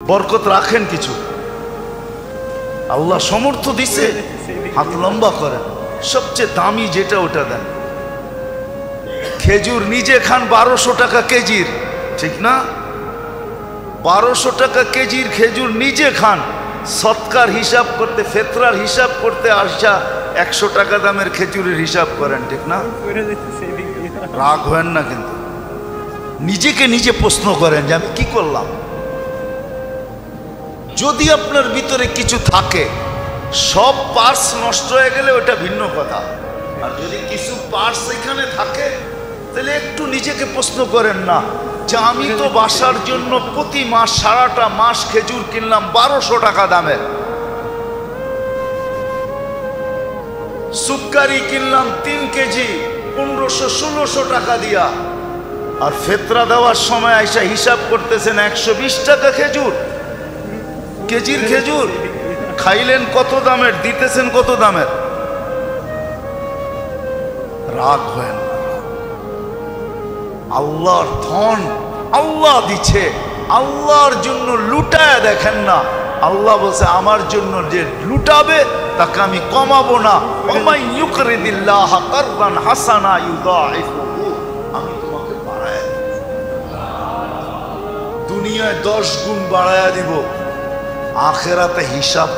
বরকত রাখেন কিছু, আল্লাহ সমর্থ দিছে, হাত লম্বা করেন, সবচেয়ে দামি যেটা ওটা দেন। খেজুর নিজে খান 1200 টাকা কেজির, ঠিক না? 1200 টাকা কেজির খেজুর নিজে খান, সৎকার হিসাব করতে, ফেতরার হিসাব করতে আসা 100 টাকা দামের খেজুরের হিসাব করেন, ঠিক না? রাগ হয় না, কিন্তু নিজেকে নিজে প্রশ্ন করেন যে আমি কি করলাম। যদি আপনার ভিতরে কিছু থাকে, সব পার্টস নষ্ট হয়ে গেলে ওটা ভিন্ন কথা, আর যদি কিছু পার্টস এখানে থাকে তাহলে একটু নিজেকে প্রশ্ন করেন না যে আমি তো বাসার জন্য প্রতি মাস সারাটা মাস খেজুর কিনলাম 1200 টাকা দামের, সুক্কারি কিনলাম 3 কেজি 1500-1600 টাকা দিয়া, আর ফেতরা দেওয়ার সময় আইসা হিসাব করতেছেন 120 টাকা খেজুর, কেজির খেজুর। খাইলেন কত দামের, দিতেছেন কত দামের? রাগ হয় না। আল্লাহর ধন আল্লাহ দিচ্ছে, আল্লাহর জন্য লুটায় দেখেন না। আল্লাহ বলছে আমার জন্য যে লুটাবে তাকে আমি কমাবো না। ওমাই ইউকরিদিল্লাহ কারদান হাসানা ইউদাইফুহু, আমি তোমাকে বাড়ায় দেব, দুনিয়ায় 10 গুণ বাড়ায়া দিব, আখিরাতে হিসাব